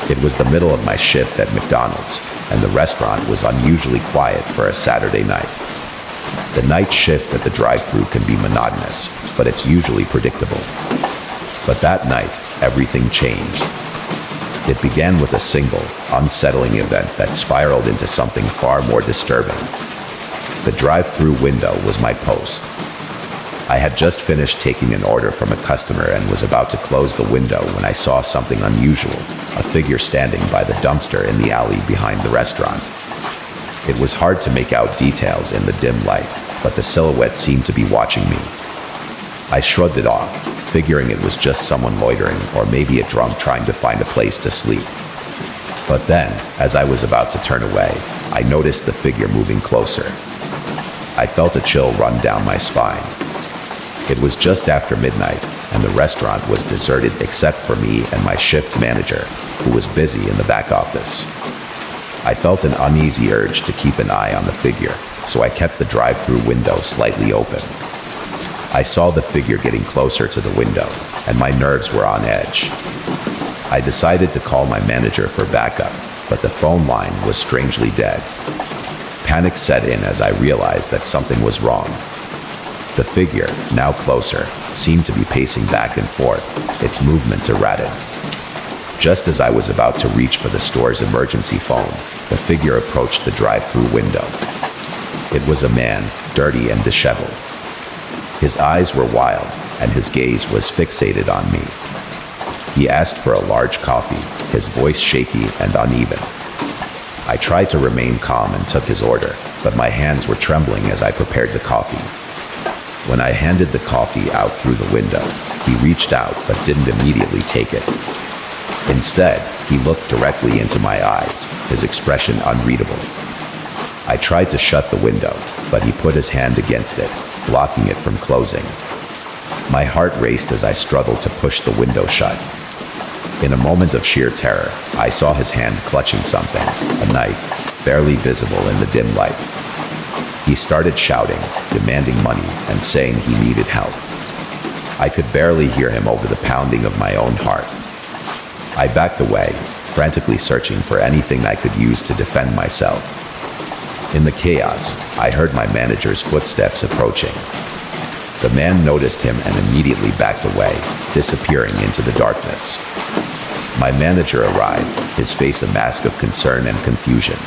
It was the middle of my shift at McDonald's, and the restaurant was unusually quiet for a Saturday night. The night shift at the drive-thru can be monotonous, but it's usually predictable. But that night, everything changed. It began with a single, unsettling event that spiraled into something far more disturbing. The drive-thru window was my post. I had just finished taking an order from a customer and was about to close the window when I saw something unusual, a figure standing by the dumpster in the alley behind the restaurant. It was hard to make out details in the dim light, but the silhouette seemed to be watching me. I shrugged it off, figuring it was just someone loitering or maybe a drunk trying to find a place to sleep. But then, as I was about to turn away, I noticed the figure moving closer. I felt a chill run down my spine. It was just after midnight, and the restaurant was deserted except for me and my shift manager, who was busy in the back office. I felt an uneasy urge to keep an eye on the figure, so I kept the drive-thru window slightly open. I saw the figure getting closer to the window, and my nerves were on edge. I decided to call my manager for backup, but the phone line was strangely dead. Panic set in as I realized that something was wrong. The figure, now closer, seemed to be pacing back and forth, its movements erratic. Just as I was about to reach for the store's emergency phone, the figure approached the drive-thru window. It was a man, dirty and disheveled. His eyes were wild, and his gaze was fixated on me. He asked for a large coffee, his voice shaky and uneven. I tried to remain calm and took his order, but my hands were trembling as I prepared the coffee. When I handed the coffee out through the window, he reached out but didn't immediately take it. Instead, he looked directly into my eyes, his expression unreadable. I tried to shut the window, but he put his hand against it, blocking it from closing. My heart raced as I struggled to push the window shut. In a moment of sheer terror, I saw his hand clutching something, a knife, barely visible in the dim light. He started shouting, demanding money, and saying he needed help. I could barely hear him over the pounding of my own heart. I backed away, frantically searching for anything I could use to defend myself. In the chaos, I heard my manager's footsteps approaching. The man noticed him and immediately backed away, disappearing into the darkness. My manager arrived, his face a mask of concern and confusion.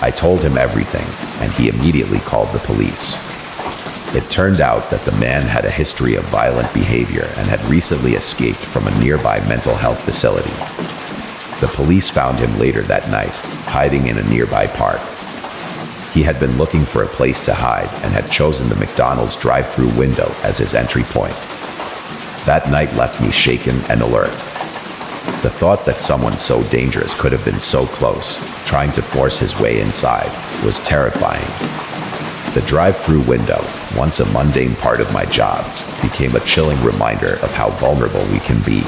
I told him everything, and he immediately called the police. It turned out that the man had a history of violent behavior and had recently escaped from a nearby mental health facility. The police found him later that night, hiding in a nearby park. He had been looking for a place to hide and had chosen the McDonald's drive-thru window as his entry point. That night left me shaken and alert. The thought that someone so dangerous could have been so close, trying to force his way inside, was terrifying. The drive-thru window, once a mundane part of my job, became a chilling reminder of how vulnerable we can be.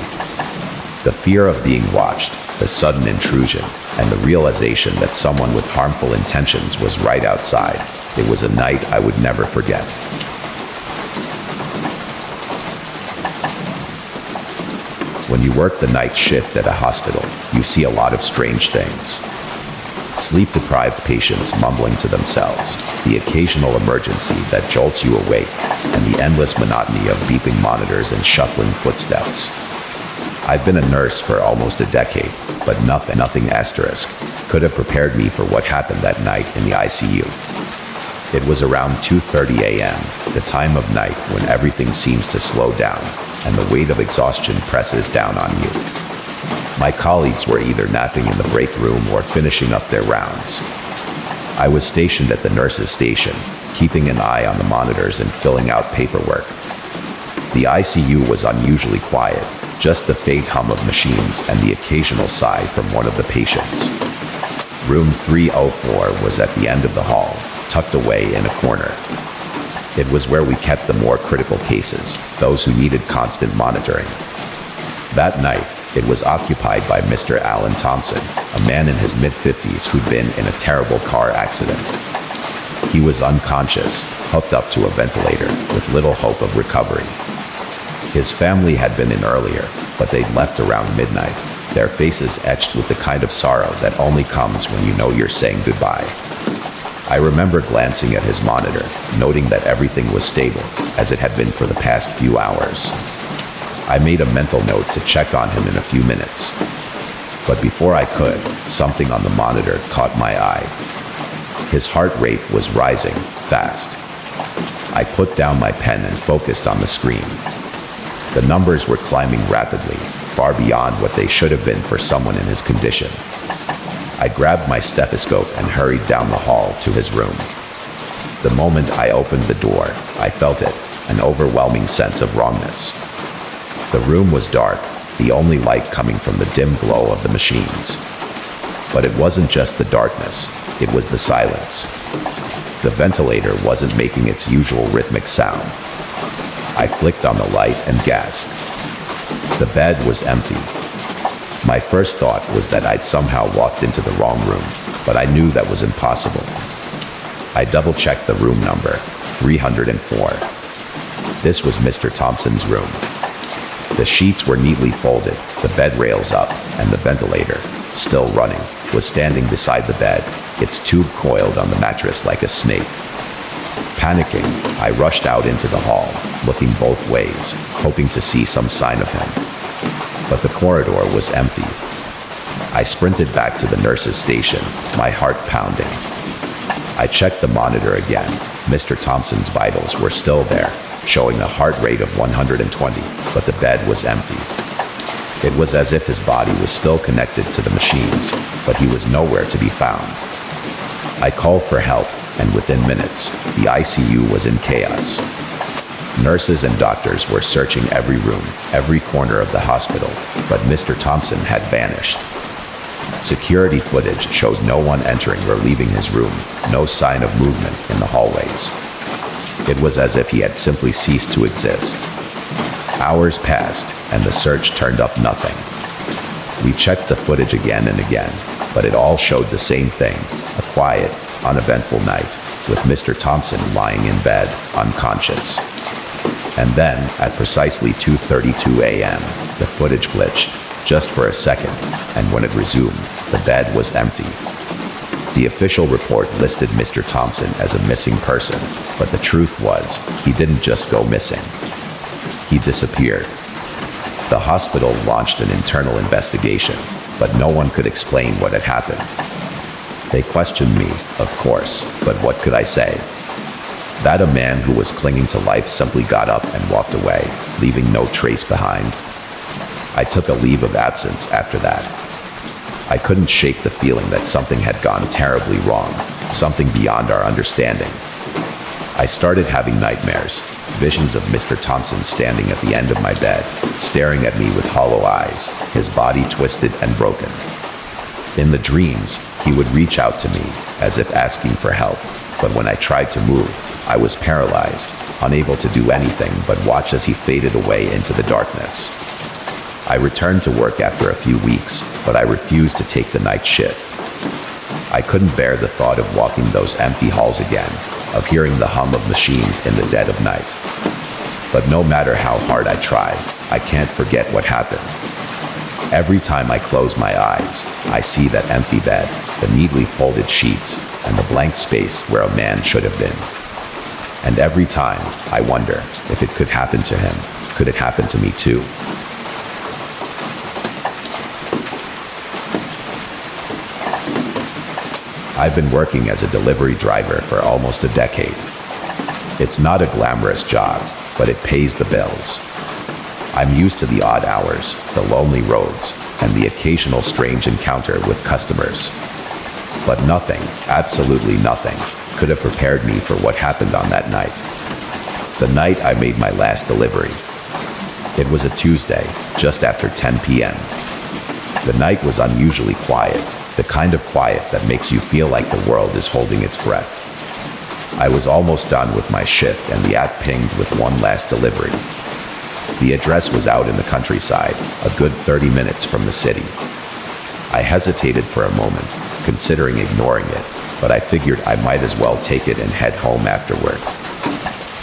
The fear of being watched, the sudden intrusion, and the realization that someone with harmful intentions was right outside. It was a night I would never forget. When you work the night shift at a hospital, you see a lot of strange things. Sleep-deprived patients mumbling to themselves, the occasional emergency that jolts you awake, and the endless monotony of beeping monitors and shuffling footsteps. I've been a nurse for almost a decade, but nothing asterisk could have prepared me for what happened that night in the ICU. It was around 2:30 a.m., the time of night when everything seems to slow down and the weight of exhaustion presses down on you. My colleagues were either napping in the break room or finishing up their rounds. I was stationed at the nurse's station, keeping an eye on the monitors and filling out paperwork. The ICU was unusually quiet, just the faint hum of machines and the occasional sigh from one of the patients. Room 304 was at the end of the hall, tucked away in a corner. It was where we kept the more critical cases, those who needed constant monitoring. That night, it was occupied by Mr. Alan Thompson, a man in his mid-50s who'd been in a terrible car accident. He was unconscious, hooked up to a ventilator, with little hope of recovery. His family had been in earlier, but they'd left around midnight. their faces etched with the kind of sorrow that only comes when you know you're saying goodbye. I remember glancing at his monitor, noting that everything was stable, as it had been for the past few hours. I made a mental note to check on him in a few minutes. But before I could, something on the monitor caught my eye. His heart rate was rising fast. I put down my pen and focused on the screen. The numbers were climbing rapidly, far beyond what they should have been for someone in his condition. I grabbed my stethoscope and hurried down the hall to his room. The moment I opened the door, I felt it, an overwhelming sense of wrongness. The room was dark, the only light coming from the dim glow of the machines. But it wasn't just the darkness, it was the silence. The ventilator wasn't making its usual rhythmic sound. I flicked on the light and gasped. The bed was empty. My first thought was that I'd somehow walked into the wrong room, but I knew that was impossible. I double-checked the room number, 304. This was Mr. Thompson's room. The sheets were neatly folded, the bed rails up, and the ventilator, still running, was standing beside the bed, its tube coiled on the mattress like a snake. Panicking, I rushed out into the hall, looking both ways, hoping to see some sign of him. But the corridor was empty. I sprinted back to the nurse's station, my heart pounding. I checked the monitor again. Mr. Thompson's vitals were still there, showing a heart rate of 120, but the bed was empty. It was as if his body was still connected to the machines, but he was nowhere to be found. I called for help, and within minutes, the ICU was in chaos. Nurses and doctors were searching every room, every corner of the hospital, but Mr. Thompson had vanished. Security footage showed no one entering or leaving his room, no sign of movement in the hallways. It was as if he had simply ceased to exist. Hours passed, and the search turned up nothing. We checked the footage again and again, but it all showed the same thing, a quiet, uneventful night, with Mr. Thompson lying in bed, unconscious. And then, at precisely 2:32 a.m., the footage glitched, just for a second, and when it resumed, the bed was empty. The official report listed Mr. Thompson as a missing person, but the truth was, he didn't just go missing. He disappeared. The hospital launched an internal investigation, but no one could explain what had happened. They questioned me, of course, but what could I say? That a man who was clinging to life simply got up and walked away, leaving no trace behind. I took a leave of absence after that. I couldn't shake the feeling that something had gone terribly wrong, something beyond our understanding. I started having nightmares, visions of Mr. Thompson standing at the end of my bed, staring at me with hollow eyes, his body twisted and broken. In the dreams, he would reach out to me, as if asking for help, but when I tried to move, I was paralyzed, unable to do anything but watch as he faded away into the darkness. I returned to work after a few weeks, but I refused to take the night shift. I couldn't bear the thought of walking those empty halls again, of hearing the hum of machines in the dead of night. But no matter how hard I try, I can't forget what happened. Every time I close my eyes, I see that empty bed, the neatly folded sheets, and the blank space where a man should have been. And every time, I wonder if it could happen to him, could it happen to me too? I've been working as a delivery driver for almost a decade. It's not a glamorous job, but it pays the bills. I'm used to the odd hours, the lonely roads, and the occasional strange encounter with customers. But nothing, absolutely nothing, could have prepared me for what happened on that night. The night I made my last delivery. It was a Tuesday, just after 10 p.m. The night was unusually quiet, the kind of quiet that makes you feel like the world is holding its breath. I was almost done with my shift and the app pinged with one last delivery. The address was out in the countryside, a good 30 minutes from the city. I hesitated for a moment, considering ignoring it, but I figured I might as well take it and head home afterward.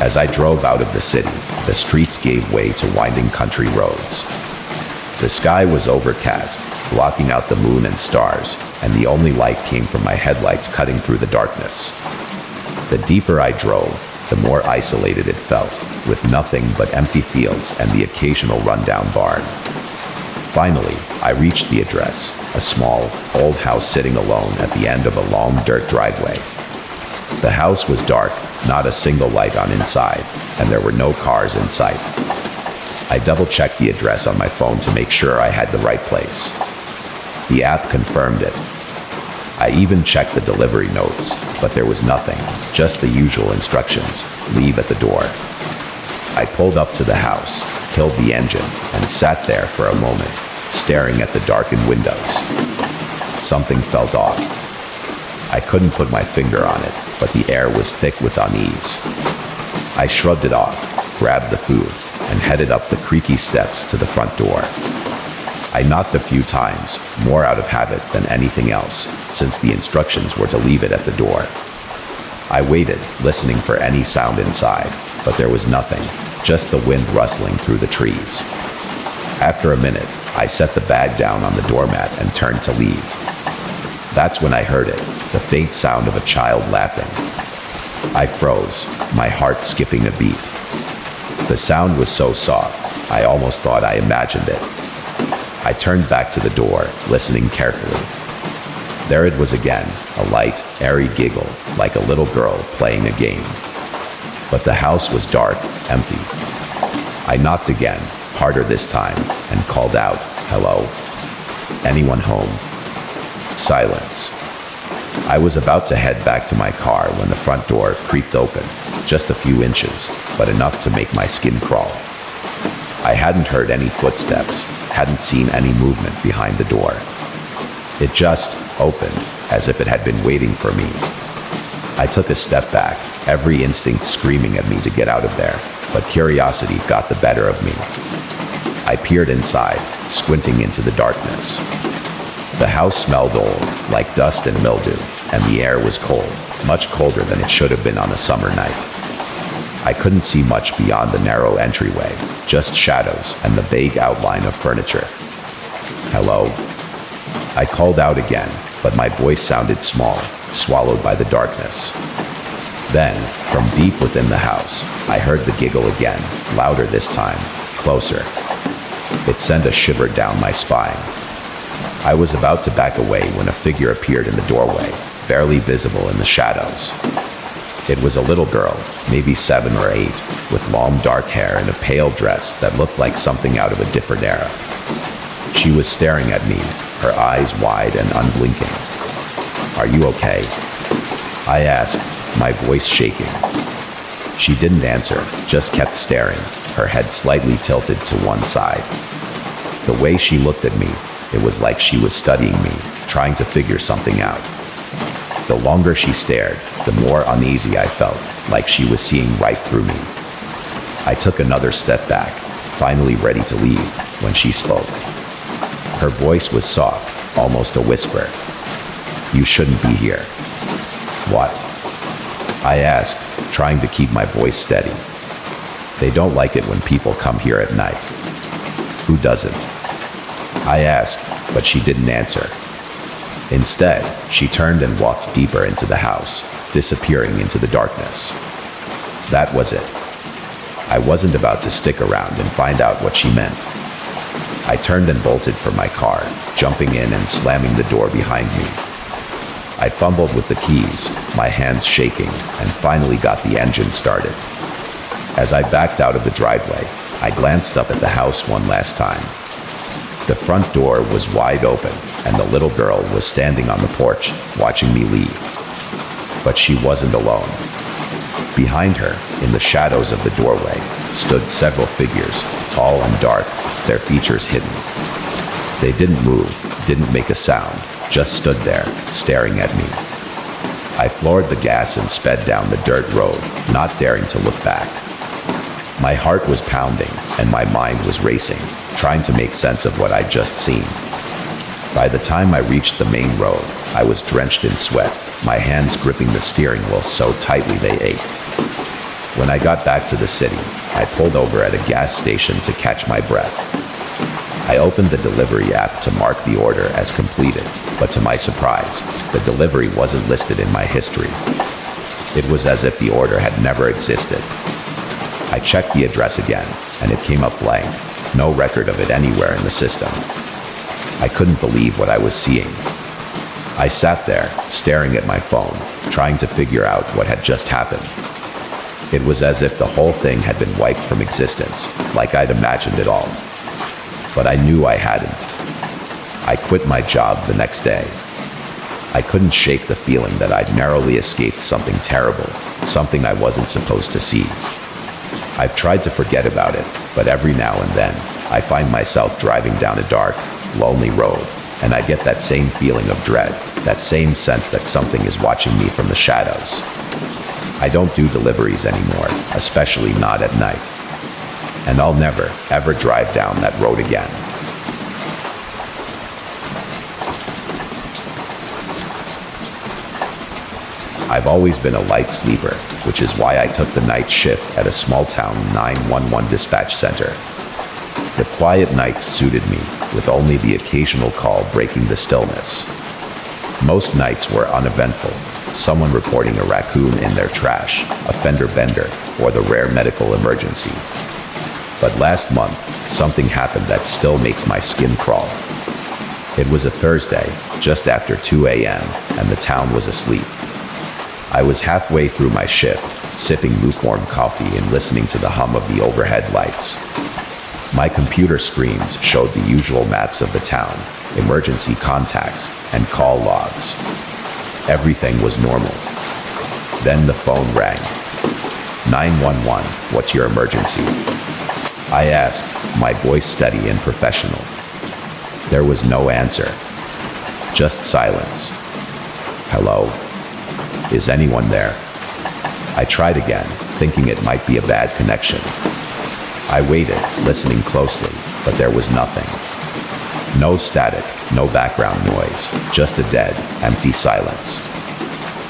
As I drove out of the city, the streets gave way to winding country roads. The sky was overcast, blocking out the moon and stars, and the only light came from my headlights cutting through the darkness. The deeper I drove, the more isolated it felt, with nothing but empty fields and the occasional rundown barn. Finally, I reached the address, a small, old house sitting alone at the end of a long dirt driveway. The house was dark, not a single light on inside, and there were no cars in sight. I double-checked the address on my phone to make sure I had the right place. The app confirmed it. I even checked the delivery notes, but there was nothing, just the usual instructions: leave at the door. I pulled up to the house, killed the engine, and sat there for a moment, staring at the darkened windows. Something felt off. I couldn't put my finger on it, but the air was thick with unease. I shrugged it off, grabbed the food, and headed up the creaky steps to the front door. I knocked a few times, more out of habit than anything else, since the instructions were to leave it at the door. I waited, listening for any sound inside, but there was nothing, just the wind rustling through the trees. After a minute, I set the bag down on the doormat and turned to leave. That's when I heard it, the faint sound of a child laughing. I froze, my heart skipping a beat. The sound was so soft, I almost thought I imagined it. I turned back to the door, listening carefully. There it was again, a light, airy giggle, like a little girl playing a game. But the house was dark, empty. I knocked again, harder this time, and called out, "Hello? Anyone home?" Silence. I was about to head back to my car when the front door creaked open, just a few inches, but enough to make my skin crawl. I hadn't heard any footsteps, hadn't seen any movement behind the door. It just opened, as if it had been waiting for me. I took a step back, every instinct screaming at me to get out of there, but curiosity got the better of me. I peered inside, squinting into the darkness. The house smelled old, like dust and mildew, and the air was cold, much colder than it should have been on a summer night. I couldn't see much beyond the narrow entryway, just shadows and the vague outline of furniture. "Hello?" I called out again, but my voice sounded small, swallowed by the darkness. Then, from deep within the house, I heard the giggle again, louder this time, closer. It sent a shiver down my spine. I was about to back away when a figure appeared in the doorway, barely visible in the shadows. It was a little girl, maybe 7 or 8, with long dark hair and a pale dress that looked like something out of a different era. She was staring at me, her eyes wide and unblinking. "Are you okay?" I asked, my voice shaking. She didn't answer, just kept staring, her head slightly tilted to one side. The way she looked at me, it was like she was studying me, trying to figure something out. The longer she stared, the more uneasy I felt, like she was seeing right through me. I took another step back, finally ready to leave, when she spoke. Her voice was soft, almost a whisper. "You shouldn't be here." "What?" I asked, trying to keep my voice steady. "They don't like it when people come here at night." "Who doesn't?" I asked, but she didn't answer. Instead, she turned and walked deeper into the house, disappearing into the darkness. That was it. I wasn't about to stick around and find out what she meant. I turned and bolted for my car, jumping in and slamming the door behind me. I fumbled with the keys, my hands shaking, and finally got the engine started. As I backed out of the driveway, I glanced up at the house one last time. The front door was wide open, and the little girl was standing on the porch, watching me leave. But she wasn't alone. Behind her, in the shadows of the doorway, stood several figures, tall and dark, their features hidden. They didn't move, didn't make a sound, just stood there, staring at me. I floored the gas and sped down the dirt road, not daring to look back. My heart was pounding, and my mind was racing, trying to make sense of what I'd just seen. By the time I reached the main road, I was drenched in sweat, my hands gripping the steering wheel so tightly they ached. When I got back to the city, I pulled over at a gas station to catch my breath. I opened the delivery app to mark the order as completed, but to my surprise, the delivery wasn't listed in my history. It was as if the order had never existed. I checked the address again, and it came up blank, no record of it anywhere in the system. I couldn't believe what I was seeing. I sat there, staring at my phone, trying to figure out what had just happened. It was as if the whole thing had been wiped from existence, like I'd imagined it all. But I knew I hadn't. I quit my job the next day. I couldn't shake the feeling that I'd narrowly escaped something terrible, something I wasn't supposed to see. I've tried to forget about it, but every now and then, I find myself driving down a dark, lonely road, and I get that same feeling of dread, that same sense that something is watching me from the shadows. I don't do deliveries anymore, especially not at night. And I'll never, ever drive down that road again. I've always been a light sleeper, which is why I took the night shift at a small-town 911 dispatch center. The quiet nights suited me, with only the occasional call breaking the stillness. Most nights were uneventful, someone reporting a raccoon in their trash, a fender bender, or the rare medical emergency. But last month, something happened that still makes my skin crawl. It was a Thursday, just after 2 a.m., and the town was asleep. I was halfway through my shift, sipping lukewarm coffee and listening to the hum of the overhead lights. My computer screens showed the usual maps of the town, emergency contacts, and call logs. Everything was normal. Then the phone rang. 911, what's your emergency? I asked, my voice steady and professional. There was no answer. Just silence. Hello? Is anyone there? I tried again, thinking it might be a bad connection. I waited, listening closely, but there was nothing. No static, no background noise, just a dead, empty silence.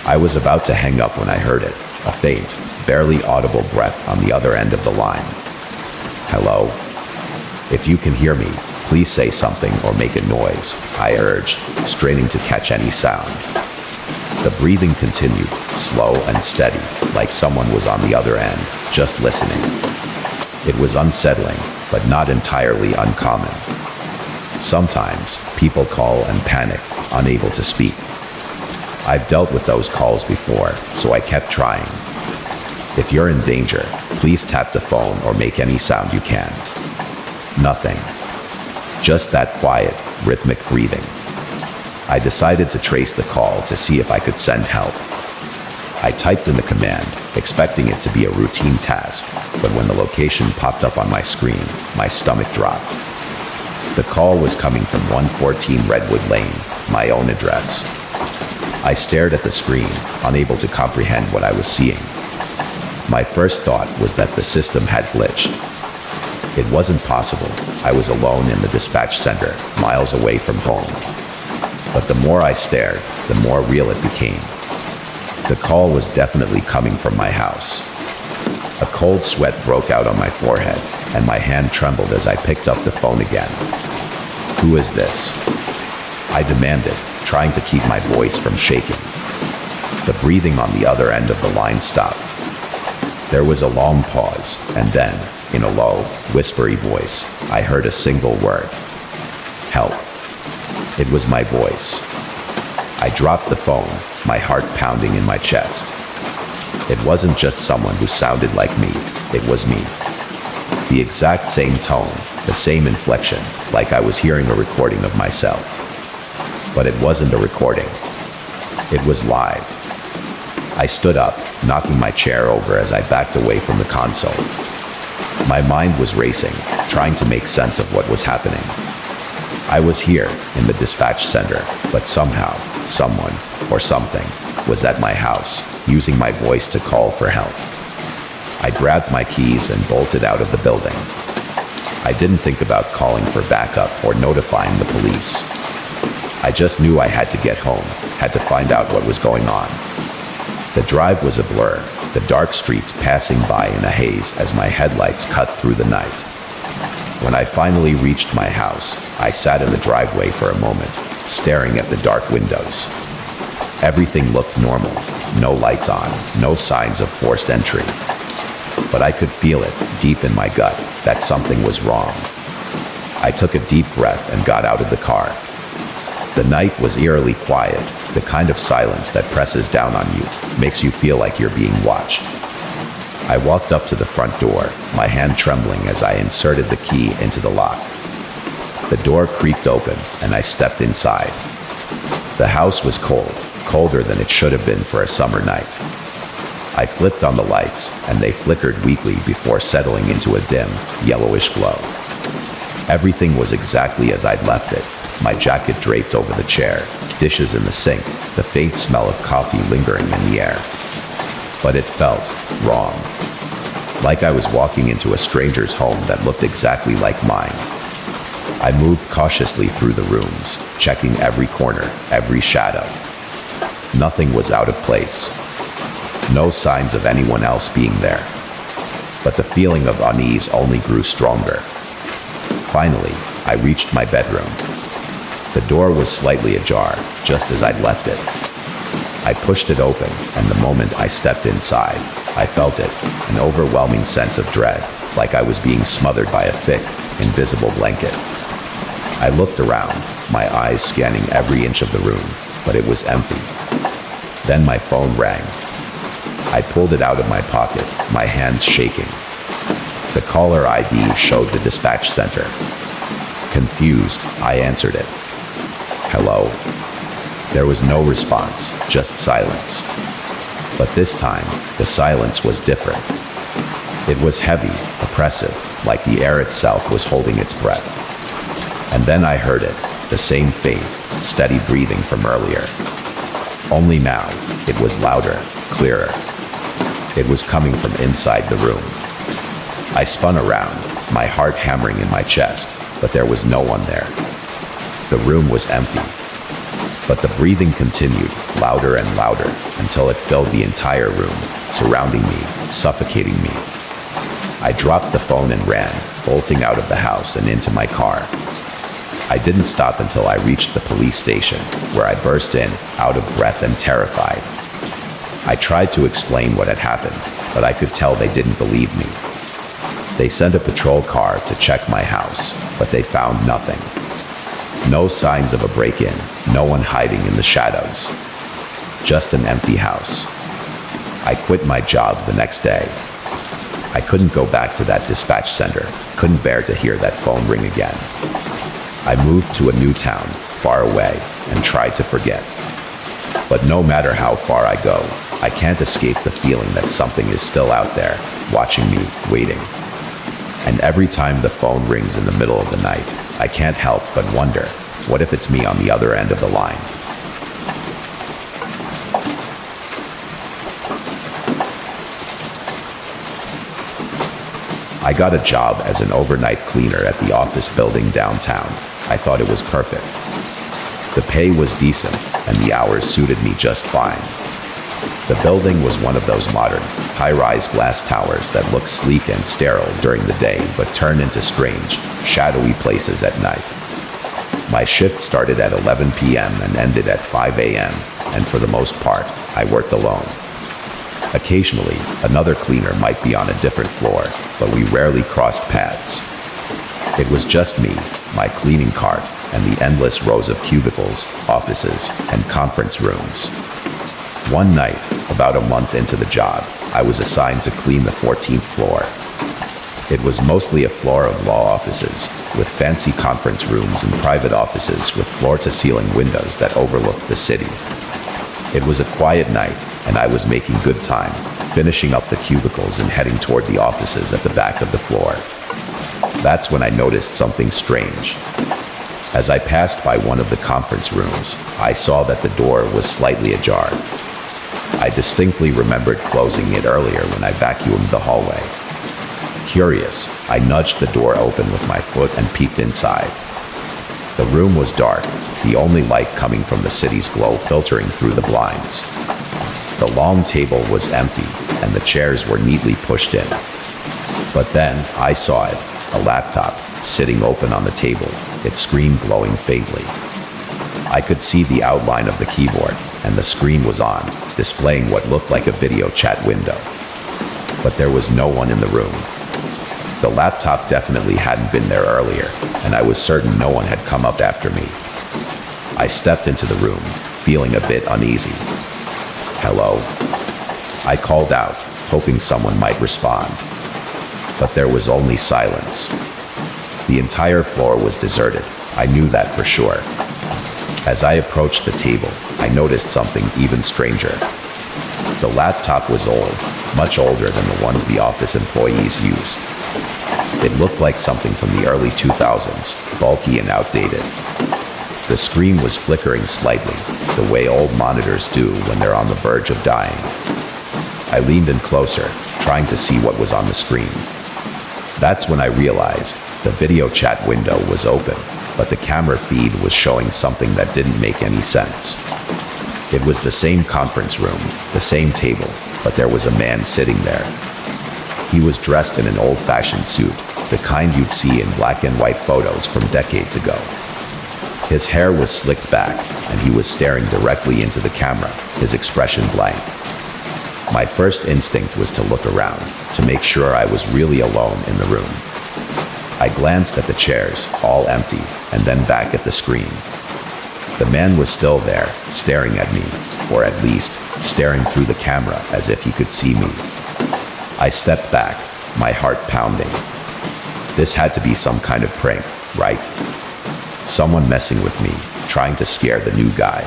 I was about to hang up when I heard it, a faint, barely audible breath on the other end of the line. Hello? If you can hear me, please say something or make a noise, I urged, straining to catch any sound. The breathing continued, slow and steady, like someone was on the other end, just listening. It was unsettling, but not entirely uncommon. Sometimes, people call and panic, unable to speak. I've dealt with those calls before, so I kept trying. If you're in danger, please tap the phone or make any sound you can. Nothing. Just that quiet, rhythmic breathing. I decided to trace the call to see if I could send help. I typed in the command, expecting it to be a routine task, but when the location popped up on my screen, my stomach dropped. The call was coming from 114 Redwood Lane, my own address. I stared at the screen, unable to comprehend what I was seeing. My first thought was that the system had glitched. It wasn't possible. I was alone in the dispatch center, miles away from home. But the more I stared, the more real it became. The call was definitely coming from my house. A cold sweat broke out on my forehead, and my hand trembled as I picked up the phone again. Who is this? I demanded, trying to keep my voice from shaking. The breathing on the other end of the line stopped. There was a long pause, and then, in a low, whispery voice, I heard a single word. Help. It was my voice. I dropped the phone, my heart pounding in my chest. It wasn't just someone who sounded like me, it was me. The exact same tone, the same inflection, like I was hearing a recording of myself. But it wasn't a recording. It was live. I stood up, knocking my chair over as I backed away from the console. My mind was racing, trying to make sense of what was happening. I was here, in the dispatch center, but somehow, someone, or something, was at my house, using my voice to call for help. I grabbed my keys and bolted out of the building. I didn't think about calling for backup or notifying the police. I just knew I had to get home, had to find out what was going on. The drive was a blur, the dark streets passing by in a haze as my headlights cut through the night. When I finally reached my house, I sat in the driveway for a moment, staring at the dark windows. Everything looked normal. No lights on, no signs of forced entry. But I could feel it, deep in my gut, that something was wrong. I took a deep breath and got out of the car. The night was eerily quiet, the kind of silence that presses down on you, makes you feel like you're being watched. I walked up to the front door, my hand trembling as I inserted the key into the lock. The door creaked open, and I stepped inside. The house was cold, colder than it should have been for a summer night. I flipped on the lights, and they flickered weakly before settling into a dim, yellowish glow. Everything was exactly as I'd left it, my jacket draped over the chair, dishes in the sink, the faint smell of coffee lingering in the air. But it felt wrong. Like I was walking into a stranger's home that looked exactly like mine. I moved cautiously through the rooms, checking every corner, every shadow. Nothing was out of place. No signs of anyone else being there. But the feeling of unease only grew stronger. Finally, I reached my bedroom. The door was slightly ajar, just as I'd left it. I pushed it open, and the moment I stepped inside, I felt it, an overwhelming sense of dread, like I was being smothered by a thick, invisible blanket. I looked around, my eyes scanning every inch of the room, but it was empty. Then my phone rang. I pulled it out of my pocket, my hands shaking. The caller ID showed the dispatch center. Confused, I answered it. Hello? There was no response, just silence. But this time, the silence was different. It was heavy, oppressive, like the air itself was holding its breath. And then I heard it, the same faint, steady breathing from earlier. Only now, it was louder, clearer. It was coming from inside the room. I spun around, my heart hammering in my chest, but there was no one there. The room was empty. But the breathing continued, louder and louder, until it filled the entire room, surrounding me, suffocating me. I dropped the phone and ran, bolting out of the house and into my car. I didn't stop until I reached the police station, where I burst in, out of breath and terrified. I tried to explain what had happened, but I could tell they didn't believe me. They sent a patrol car to check my house, but they found nothing. No signs of a break-in, no one hiding in the shadows. Just an empty house. I quit my job the next day. I couldn't go back to that dispatch center, couldn't bear to hear that phone ring again. I moved to a new town, far away, and tried to forget. But no matter how far I go, I can't escape the feeling that something is still out there, watching me, waiting. And every time the phone rings in the middle of the night, I can't help but wonder, what if it's me on the other end of the line? I got a job as an overnight cleaner at the office building downtown. I thought it was perfect. The pay was decent, and the hours suited me just fine. The building was one of those modern, high-rise glass towers that look sleek and sterile during the day but turn into strange, shadowy places at night. My shift started at 11 p.m. and ended at 5 a.m., and for the most part, I worked alone. Occasionally, another cleaner might be on a different floor, but we rarely crossed paths. It was just me, my cleaning cart, and the endless rows of cubicles, offices, and conference rooms. One night, about a month into the job, I was assigned to clean the 14th floor. It was mostly a floor of law offices, with fancy conference rooms and private offices with floor-to-ceiling windows that overlooked the city. It was a quiet night, and I was making good time, finishing up the cubicles and heading toward the offices at the back of the floor. That's when I noticed something strange. As I passed by one of the conference rooms, I saw that the door was slightly ajar. I distinctly remembered closing it earlier when I vacuumed the hallway. Curious, I nudged the door open with my foot and peeked inside. The room was dark, the only light coming from the city's glow filtering through the blinds. The long table was empty, and the chairs were neatly pushed in. But then, I saw it, A laptop, sitting open on the table, its screen glowing faintly. I could see the outline of the keyboard, and the screen was on, displaying what looked like a video chat window. But there was no one in the room. The laptop definitely hadn't been there earlier, and I was certain no one had come up after me. I stepped into the room, feeling a bit uneasy. "Hello?" I called out, hoping someone might respond. But there was only silence. The entire floor was deserted. I knew that for sure. As I approached the table, I noticed something even stranger. The laptop was old, much older than the ones the office employees used. It looked like something from the early 2000s, bulky and outdated. The screen was flickering slightly, the way old monitors do when they're on the verge of dying. I leaned in closer, trying to see what was on the screen. That's when I realized the video chat window was open, but the camera feed was showing something that didn't make any sense. It was the same conference room, the same table, but there was a man sitting there. He was dressed in an old-fashioned suit, the kind you'd see in black and white photos from decades ago. His hair was slicked back, and he was staring directly into the camera, his expression blank. My first instinct was to look around, to make sure I was really alone in the room. I glanced at the chairs, all empty, and then back at the screen. The man was still there, staring at me, or at least, staring through the camera as if he could see me. I stepped back, my heart pounding. This had to be some kind of prank, right? Someone messing with me, trying to scare the new guy.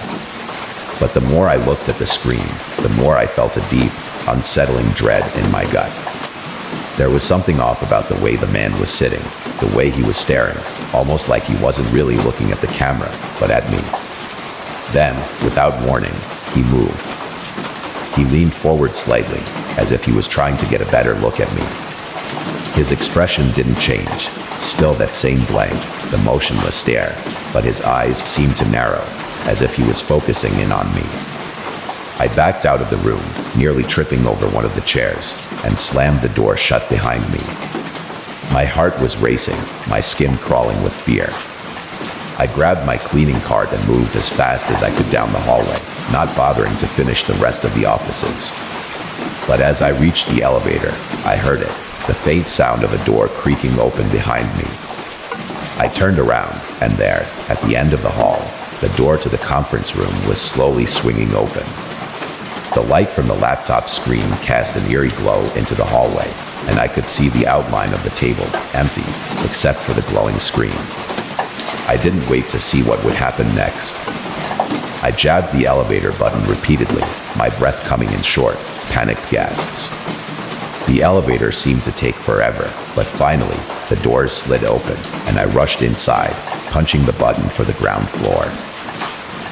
But the more I looked at the screen, the more I felt a deep, unsettling dread in my gut. There was something off about the way the man was sitting, the way he was staring, almost like he wasn't really looking at the camera, but at me. Then, without warning, he moved. He leaned forward slightly, as if he was trying to get a better look at me. His expression didn't change, still that same blank, the motionless stare, but his eyes seemed to narrow, as if he was focusing in on me. I backed out of the room, nearly tripping over one of the chairs, and slammed the door shut behind me. My heart was racing, my skin crawling with fear. I grabbed my cleaning cart and moved as fast as I could down the hallway, not bothering to finish the rest of the offices. But as I reached the elevator, I heard it, the faint sound of a door creaking open behind me. I turned around, and there, at the end of the hall, the door to the conference room was slowly swinging open. The light from the laptop screen cast an eerie glow into the hallway, and I could see the outline of the table, empty, except for the glowing screen. I didn't wait to see what would happen next. I jabbed the elevator button repeatedly, my breath coming in short, panicked gasps. The elevator seemed to take forever, but finally, the doors slid open, and I rushed inside, punching the button for the ground floor.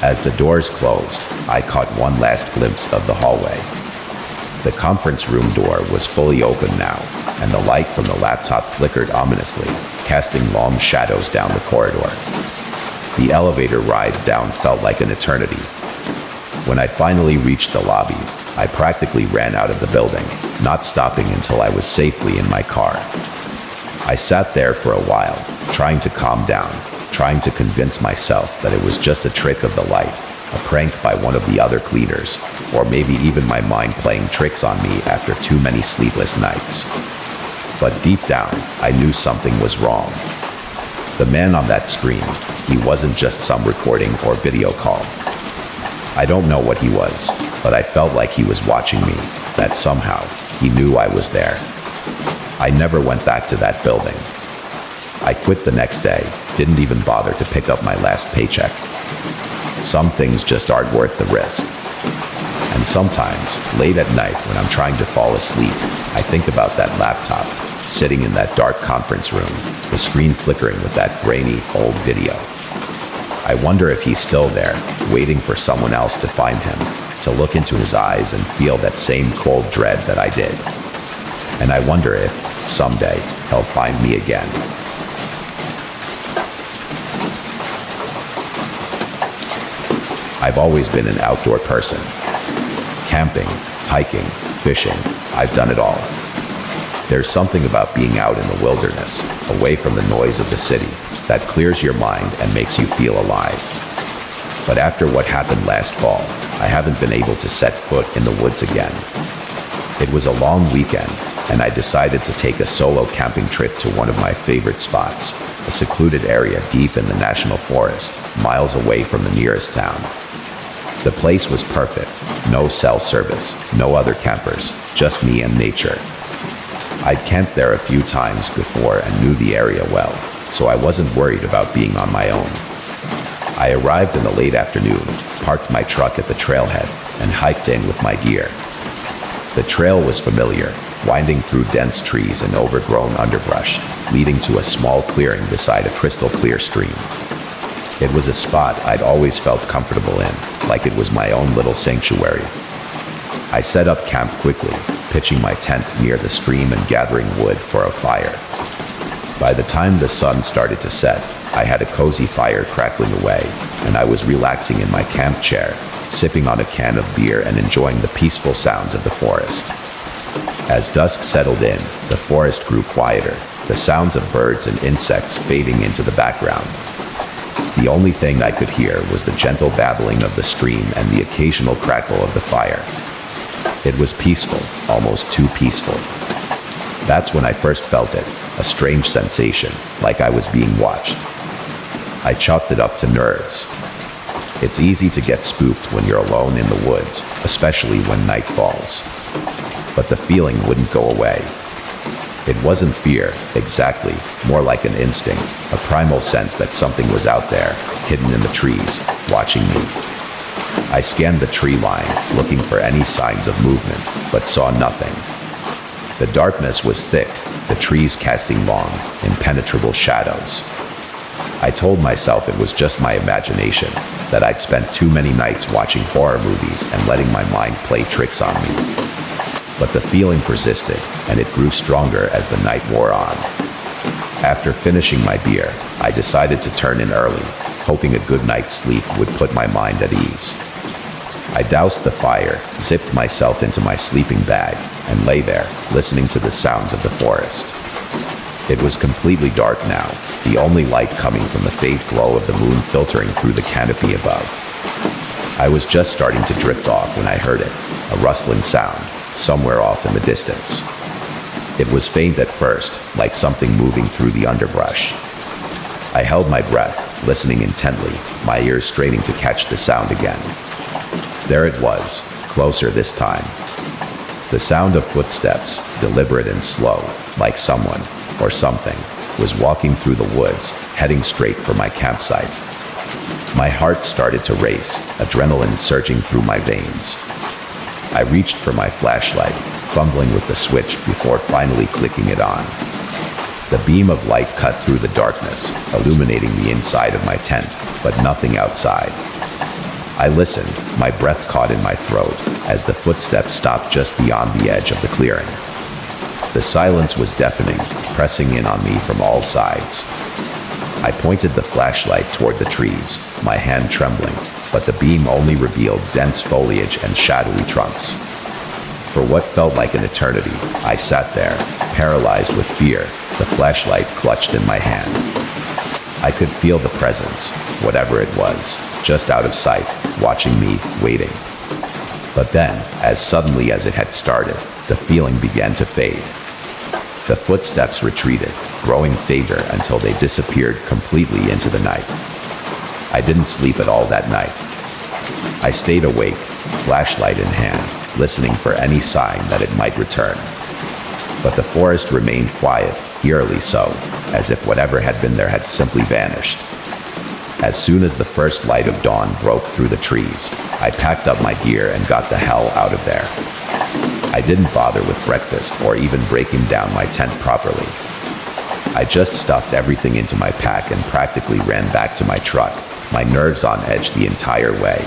As the doors closed, I caught one last glimpse of the hallway. The conference room door was fully open now, and the light from the laptop flickered ominously, casting long shadows down the corridor. The elevator ride down felt like an eternity. When I finally reached the lobby, I practically ran out of the building, not stopping until I was safely in my car. I sat there for a while, trying to calm down, trying to convince myself that it was just a trick of the light, a prank by one of the other cleaners, or maybe even my mind playing tricks on me after too many sleepless nights. But deep down, I knew something was wrong. The man on that screen, he wasn't just some recording or video call. I don't know what he was, but I felt like he was watching me, that somehow he knew I was there. I never went back to that building. I quit the next day, didn't even bother to pick up my last paycheck. Some things just aren't worth the risk. And sometimes, late at night when I'm trying to fall asleep, I think about that laptop, sitting in that dark conference room, the screen flickering with that grainy, old video. I wonder if he's still there, waiting for someone else to find him, to look into his eyes and feel that same cold dread that I did. And I wonder if, someday, he'll find me again. I've always been an outdoor person. Camping, hiking, fishing, I've done it all. There's something about being out in the wilderness, away from the noise of the city, that clears your mind and makes you feel alive. But after what happened last fall, I haven't been able to set foot in the woods again. It was a long weekend, and I decided to take a solo camping trip to one of my favorite spots, a secluded area deep in the national forest, miles away from the nearest town. The place was perfect. No cell service, no other campers, just me and nature. I'd camped there a few times before and knew the area well, so I wasn't worried about being on my own. I arrived in the late afternoon, parked my truck at the trailhead, and hiked in with my gear. The trail was familiar, winding through dense trees and overgrown underbrush, leading to a small clearing beside a crystal-clear stream. It was a spot I'd always felt comfortable in, like it was my own little sanctuary. I set up camp quickly, pitching my tent near the stream and gathering wood for a fire. By the time the sun started to set, I had a cozy fire crackling away, and I was relaxing in my camp chair, sipping on a can of beer and enjoying the peaceful sounds of the forest. As dusk settled in, the forest grew quieter, the sounds of birds and insects fading into the background. The only thing I could hear was the gentle babbling of the stream and the occasional crackle of the fire. It was peaceful, almost too peaceful. That's when I first felt it, a strange sensation, like I was being watched. I chalked it up to nerves. It's easy to get spooked when you're alone in the woods, especially when night falls. But the feeling wouldn't go away. It wasn't fear, exactly, more like an instinct, a primal sense that something was out there, hidden in the trees, watching me. I scanned the tree line, looking for any signs of movement, but saw nothing. The darkness was thick, the trees casting long, impenetrable shadows. I told myself it was just my imagination, that I'd spent too many nights watching horror movies and letting my mind play tricks on me. But the feeling persisted, and it grew stronger as the night wore on. After finishing my beer, I decided to turn in early, hoping a good night's sleep would put my mind at ease. I doused the fire, zipped myself into my sleeping bag, and lay there, listening to the sounds of the forest. It was completely dark now, the only light coming from the faint glow of the moon filtering through the canopy above. I was just starting to drift off when I heard it, a rustling sound, somewhere off in the distance. It was faint at first, like something moving through the underbrush. I held my breath, listening intently, my ears straining to catch the sound again. There it was, closer this time. The sound of footsteps, deliberate and slow, like someone, or something, was walking through the woods, heading straight for my campsite. My heart started to race, adrenaline surging through my veins. I reached for my flashlight, fumbling with the switch before finally clicking it on. The beam of light cut through the darkness, illuminating the inside of my tent, but nothing outside. I listened, my breath caught in my throat, as the footsteps stopped just beyond the edge of the clearing. The silence was deafening, pressing in on me from all sides. I pointed the flashlight toward the trees, my hand trembling, but the beam only revealed dense foliage and shadowy trunks. For what felt like an eternity, I sat there, paralyzed with fear, the flashlight clutched in my hand. I could feel the presence, whatever it was, just out of sight, watching me, waiting. But then, as suddenly as it had started, the feeling began to fade. The footsteps retreated, growing fainter until they disappeared completely into the night. I didn't sleep at all that night. I stayed awake, flashlight in hand, listening for any sign that it might return. But the forest remained quiet, eerily so, as if whatever had been there had simply vanished. As soon as the first light of dawn broke through the trees, I packed up my gear and got the hell out of there. I didn't bother with breakfast or even breaking down my tent properly. I just stuffed everything into my pack and practically ran back to my truck, my nerves on edge the entire way.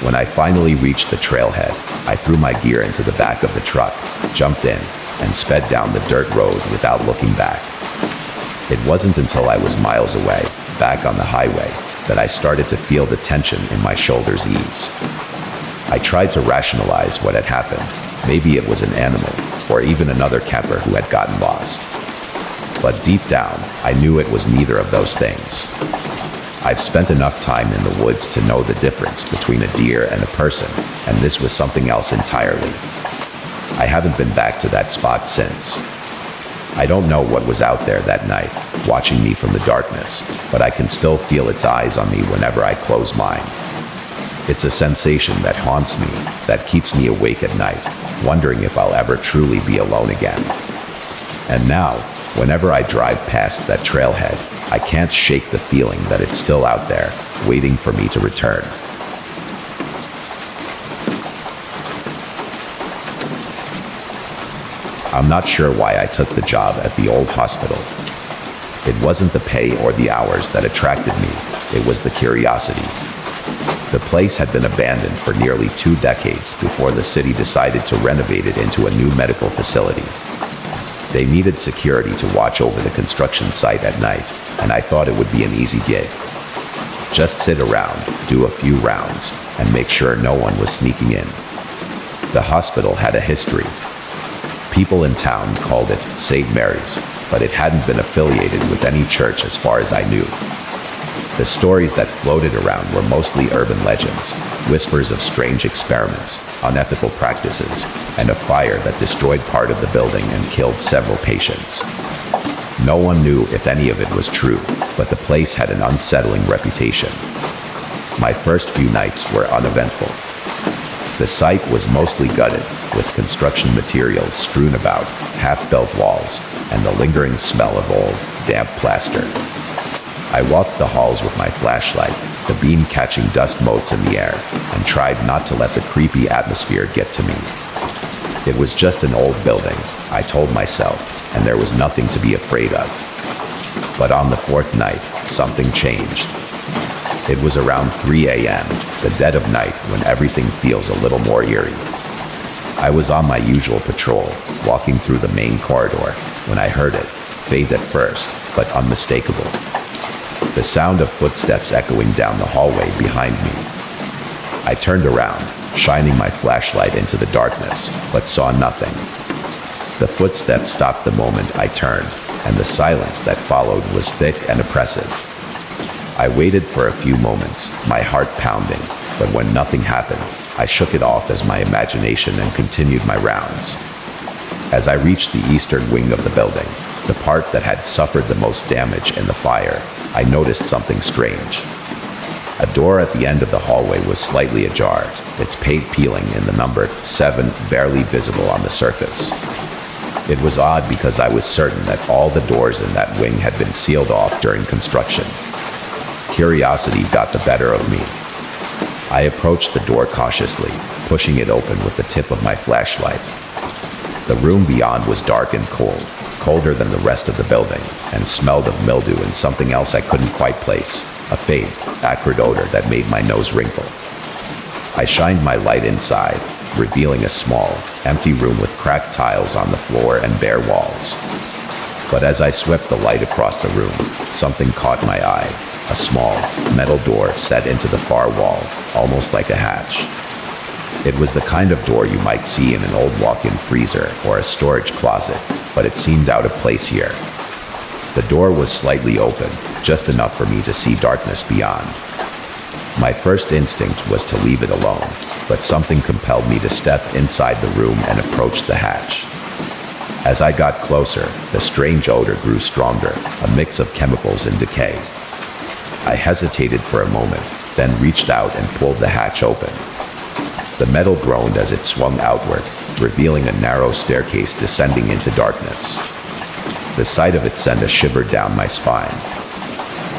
When I finally reached the trailhead, I threw my gear into the back of the truck, jumped in, and sped down the dirt road without looking back. It wasn't until I was miles away, back on the highway, that I started to feel the tension in my shoulders ease. I tried to rationalize what had happened. Maybe it was an animal, or even another camper who had gotten lost. But deep down, I knew it was neither of those things. I've spent enough time in the woods to know the difference between a deer and a person, and this was something else entirely. I haven't been back to that spot since. I don't know what was out there that night, watching me from the darkness, but I can still feel its eyes on me whenever I close mine. It's a sensation that haunts me, that keeps me awake at night, wondering if I'll ever truly be alone again. And now, whenever I drive past that trailhead, I can't shake the feeling that it's still out there, waiting for me to return. I'm not sure why I took the job at the old hospital. It wasn't the pay or the hours that attracted me, it was the curiosity. The place had been abandoned for nearly 2 decades before the city decided to renovate it into a new medical facility. They needed security to watch over the construction site at night, and I thought it would be an easy gig. Just sit around, do a few rounds, and make sure no one was sneaking in. The hospital had a history. People in town called it St. Mary's, but it hadn't been affiliated with any church as far as I knew. The stories that floated around were mostly urban legends, whispers of strange experiments, unethical practices, and a fire that destroyed part of the building and killed several patients. No one knew if any of it was true, but the place had an unsettling reputation. My first few nights were uneventful. The site was mostly gutted, with construction materials strewn about, half-built walls, and the lingering smell of old, damp plaster. I walked the halls with my flashlight, the beam catching dust motes in the air, and tried not to let the creepy atmosphere get to me. It was just an old building, I told myself, and there was nothing to be afraid of. But on the 4th night, something changed. It was around 3 a.m., the dead of night, when everything feels a little more eerie. I was on my usual patrol, walking through the main corridor, when I heard it, faint at first, but unmistakable. The sound of footsteps echoing down the hallway behind me. I turned around, shining my flashlight into the darkness, but saw nothing. The footsteps stopped the moment I turned, and the silence that followed was thick and oppressive. I waited for a few moments, my heart pounding, but when nothing happened, I shook it off as my imagination and continued my rounds. As I reached the eastern wing of the building, the part that had suffered the most damage in the fire, I noticed something strange. A door at the end of the hallway was slightly ajar, its paint peeling in the number 7 barely visible on the surface. It was odd because I was certain that all the doors in that wing had been sealed off during construction. Curiosity got the better of me. I approached the door cautiously, pushing it open with the tip of my flashlight. The room beyond was dark and cold, colder than the rest of the building, and smelled of mildew and something else I couldn't quite place, a faint, acrid odor that made my nose wrinkle. I shined my light inside, revealing a small, empty room with cracked tiles on the floor and bare walls. But as I swept the light across the room, something caught my eye, a small, metal door set into the far wall, almost like a hatch. It was the kind of door you might see in an old walk-in freezer or a storage closet, but it seemed out of place here. The door was slightly open, just enough for me to see darkness beyond. My first instinct was to leave it alone, but something compelled me to step inside the room and approach the hatch. As I got closer, the strange odor grew stronger, a mix of chemicals in decay. I hesitated for a moment, then reached out and pulled the hatch open. The metal groaned as it swung outward, revealing a narrow staircase descending into darkness. The sight of it sent a shiver down my spine.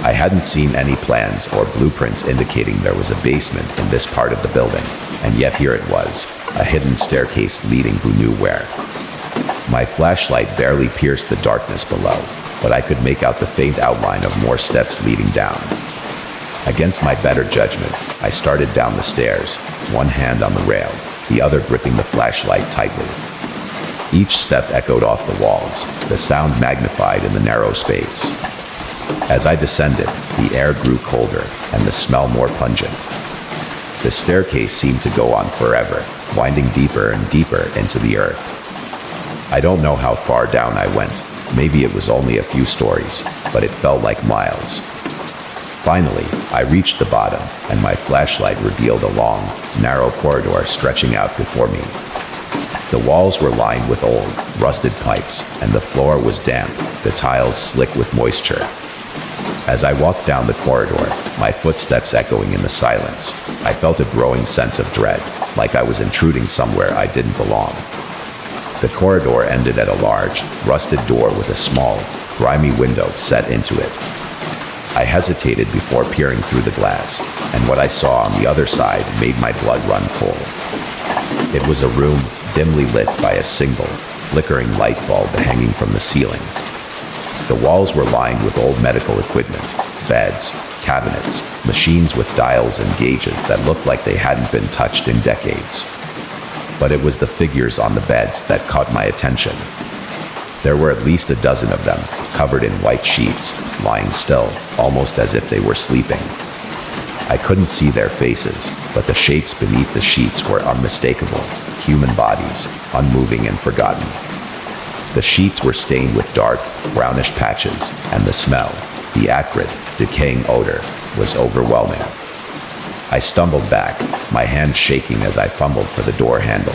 I hadn't seen any plans or blueprints indicating there was a basement in this part of the building, and yet here it was, a hidden staircase leading who knew where. My flashlight barely pierced the darkness below, but I could make out the faint outline of more steps leading down. Against my better judgment, I started down the stairs, one hand on the rail, the other gripping the flashlight tightly. Each step echoed off the walls, the sound magnified in the narrow space. As I descended, the air grew colder and the smell more pungent. The staircase seemed to go on forever, winding deeper and deeper into the earth. I don't know how far down I went. Maybe it was only a few stories, but it felt like miles. Finally, I reached the bottom, and my flashlight revealed a long, narrow corridor stretching out before me. The walls were lined with old, rusted pipes, and the floor was damp, the tiles slick with moisture. As I walked down the corridor, my footsteps echoing in the silence, I felt a growing sense of dread, like I was intruding somewhere I didn't belong. The corridor ended at a large, rusted door with a small, grimy window set into it. I hesitated before peering through the glass, and what I saw on the other side made my blood run cold. It was a room dimly lit by a single, flickering light bulb hanging from the ceiling. The walls were lined with old medical equipment, beds, cabinets, machines with dials and gauges that looked like they hadn't been touched in decades. But it was the figures on the beds that caught my attention. There were at least a dozen of them, covered in white sheets, lying still, almost as if they were sleeping. I couldn't see their faces, but the shapes beneath the sheets were unmistakable, human bodies, unmoving and forgotten. The sheets were stained with dark, brownish patches, and the smell, the acrid, decaying odor, was overwhelming. I stumbled back, my hand shaking as I fumbled for the door handle.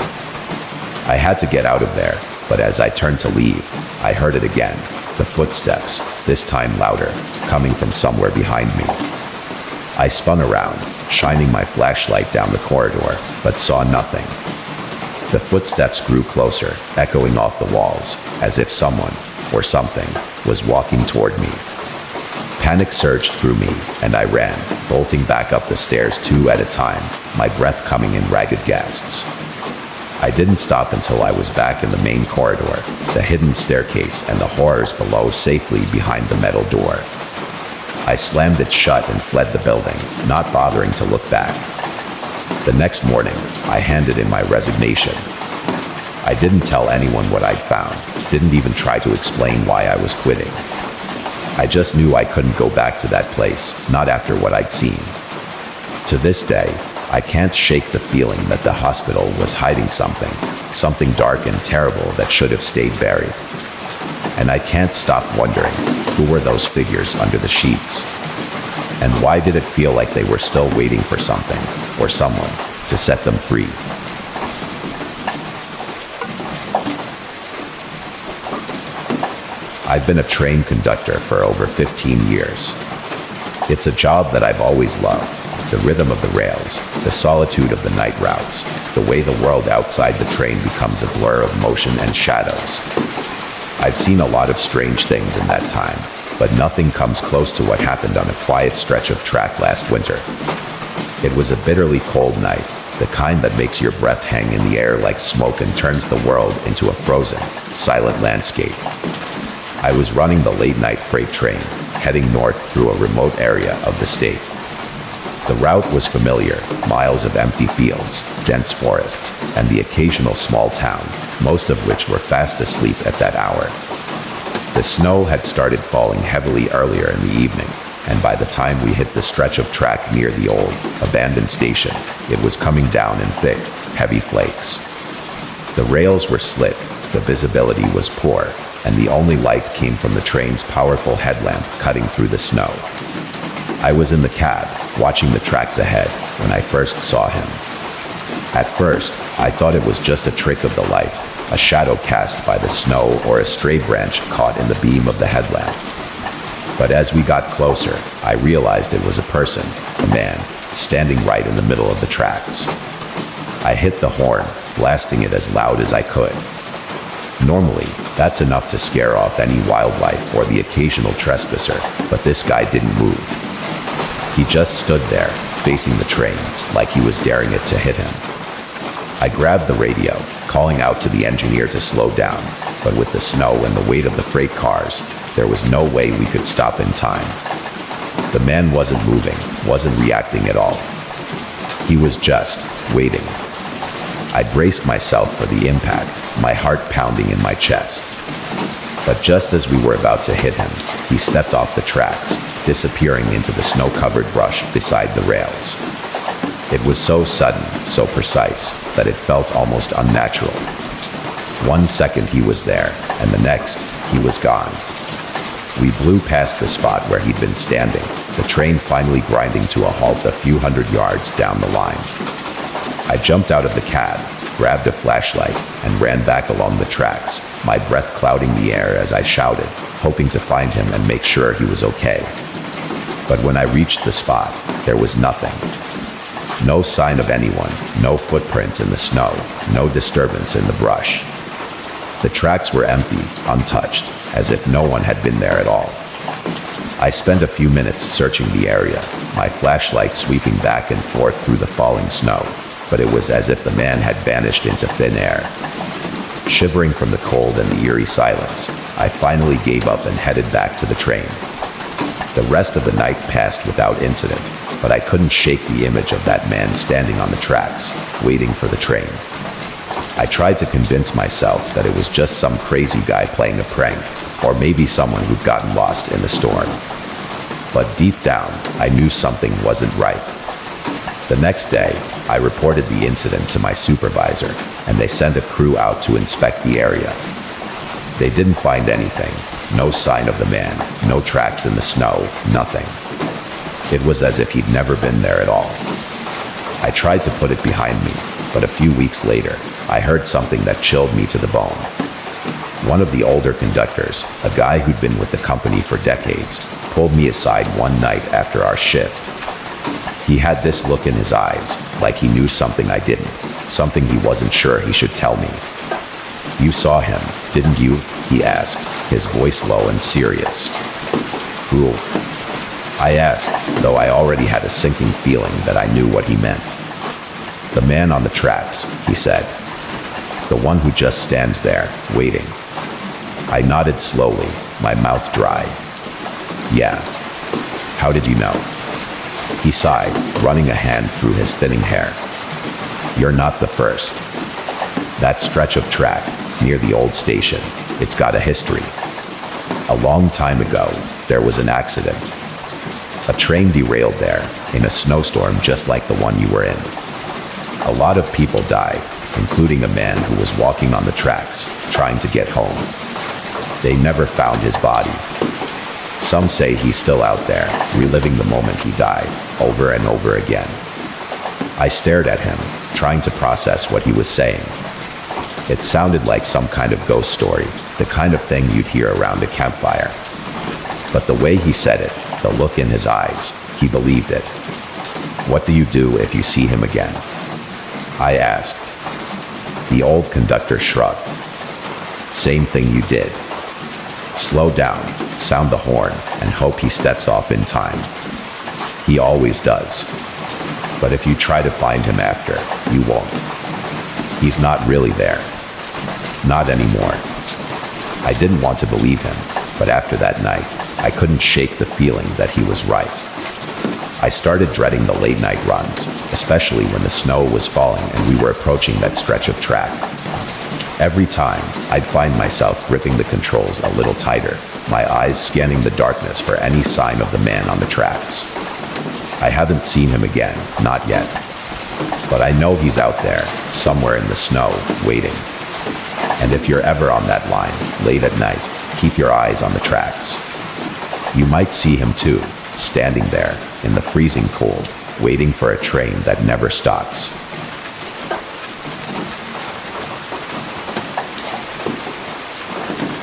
I had to get out of there, but as I turned to leave, I heard it again, the footsteps, this time louder, coming from somewhere behind me. I spun around, shining my flashlight down the corridor, but saw nothing. The footsteps grew closer, echoing off the walls, as if someone, or something, was walking toward me. Panic surged through me, and I ran, bolting back up the stairs two at a time, my breath coming in ragged gasps. I didn't stop until I was back in the main corridor, the hidden staircase and the horrors below safely behind the metal door. I slammed it shut and fled the building, not bothering to look back. The next morning, I handed in my resignation. I didn't tell anyone what I'd found, didn't even try to explain why I was quitting. I just knew I couldn't go back to that place, not after what I'd seen. To this day, I can't shake the feeling that the hospital was hiding something dark and terrible that should have stayed buried. And I can't stop wondering, who were those figures under the sheets? And why did it feel like they were still waiting for something, or someone, to set them free? I've been a train conductor for over 15 years. It's a job that I've always loved. The rhythm of the rails, the solitude of the night routes, the way the world outside the train becomes a blur of motion and shadows. I've seen a lot of strange things in that time, but nothing comes close to what happened on a quiet stretch of track last winter. It was a bitterly cold night, the kind that makes your breath hang in the air like smoke and turns the world into a frozen, silent landscape. I was running the late-night freight train, heading north through a remote area of the state. The route was familiar, miles of empty fields, dense forests, and the occasional small town, most of which were fast asleep at that hour. The snow had started falling heavily earlier in the evening, and by the time we hit the stretch of track near the old, abandoned station, it was coming down in thick, heavy flakes. The rails were slick, the visibility was poor, and the only light came from the train's powerful headlamp cutting through the snow. I was in the cab, watching the tracks ahead, when I first saw him. At first, I thought it was just a trick of the light, a shadow cast by the snow or a stray branch caught in the beam of the headlamp. But as we got closer, I realized it was a person, a man, standing right in the middle of the tracks. I hit the horn, blasting it as loud as I could. Normally, that's enough to scare off any wildlife or the occasional trespasser, but this guy didn't move. He just stood there, facing the train, like he was daring it to hit him. I grabbed the radio, calling out to the engineer to slow down, but with the snow and the weight of the freight cars, there was no way we could stop in time. The man wasn't moving, wasn't reacting at all. He was just waiting. I braced myself for the impact, my heart pounding in my chest. But just as we were about to hit him, he stepped off the tracks, disappearing into the snow-covered brush beside the rails. It was so sudden, so precise, that it felt almost unnatural. 1 second he was there, and the next, he was gone. We blew past the spot where he'd been standing, the train finally grinding to a halt a few hundred yards down the line. I jumped out of the cab, grabbed a flashlight, and ran back along the tracks, my breath clouding the air as I shouted, hoping to find him and make sure he was okay. But when I reached the spot, there was nothing. No sign of anyone, no footprints in the snow, no disturbance in the brush. The tracks were empty, untouched, as if no one had been there at all. I spent a few minutes searching the area, my flashlight sweeping back and forth through the falling snow, but it was as if the man had vanished into thin air. Shivering from the cold and the eerie silence, I finally gave up and headed back to the train. The rest of the night passed without incident, but I couldn't shake the image of that man standing on the tracks, waiting for the train. I tried to convince myself that it was just some crazy guy playing a prank, or maybe someone who'd gotten lost in the storm. But deep down, I knew something wasn't right. The next day, I reported the incident to my supervisor, and they sent a crew out to inspect the area. They didn't find anything, no sign of the man, no tracks in the snow, nothing. It was as if he'd never been there at all. I tried to put it behind me, but a few weeks later, I heard something that chilled me to the bone. One of the older conductors, a guy who'd been with the company for decades, pulled me aside one night after our shift. He had this look in his eyes, like he knew something I didn't, something he wasn't sure he should tell me. "You saw him, didn't you?" he asked, his voice low and serious. "Who?" I asked, though I already had a sinking feeling that I knew what he meant. "The man on the tracks," he said. "The one who just stands there, waiting." I nodded slowly, my mouth dry. "Yeah. How did you know?" He sighed, running a hand through his thinning hair. "You're not the first. That stretch of track, near the old station, it's got a history. A long time ago, there was an accident. A train derailed there, in a snowstorm just like the one you were in. A lot of people died, including a man who was walking on the tracks, trying to get home. They never found his body. Some say he's still out there, reliving the moment he died, over and over again." I stared at him, trying to process what he was saying. It sounded like some kind of ghost story, the kind of thing you'd hear around a campfire. But the way he said it, the look in his eyes, he believed it. "What do you do if you see him again?" I asked. The old conductor shrugged. "Same thing you did. Slow down, sound the horn, and hope he steps off in time. He always does. But if you try to find him after, you won't. He's not really there. Not anymore." I didn't want to believe him, but after that night, I couldn't shake the feeling that he was right. I started dreading the late night runs, especially when the snow was falling and we were approaching that stretch of track. Every time, I'd find myself gripping the controls a little tighter, my eyes scanning the darkness for any sign of the man on the tracks. I haven't seen him again, not yet. But I know he's out there, somewhere in the snow, waiting. And if you're ever on that line, late at night, keep your eyes on the tracks. You might see him too, standing there, in the freezing cold, waiting for a train that never stops.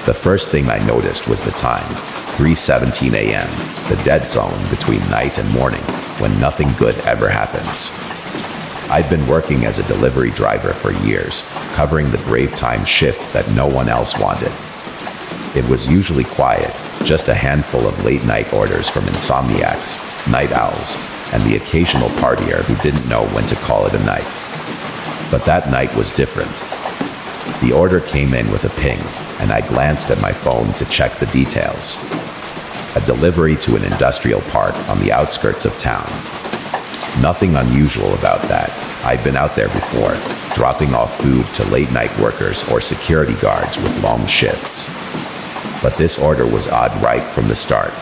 The first thing I noticed was the time, 3:17 a.m., the dead zone between night and morning, when nothing good ever happens. I'd been working as a delivery driver for years, covering the grave time shift that no one else wanted. It was usually quiet, just a handful of late-night orders from insomniacs, night owls, and the occasional partier who didn't know when to call it a night. But that night was different. The order came in with a ping, and I glanced at my phone to check the details. A delivery to an industrial park on the outskirts of town. Nothing unusual about that. I'd been out there before, dropping off food to late-night workers or security guards with long shifts. But this order was odd right from the start.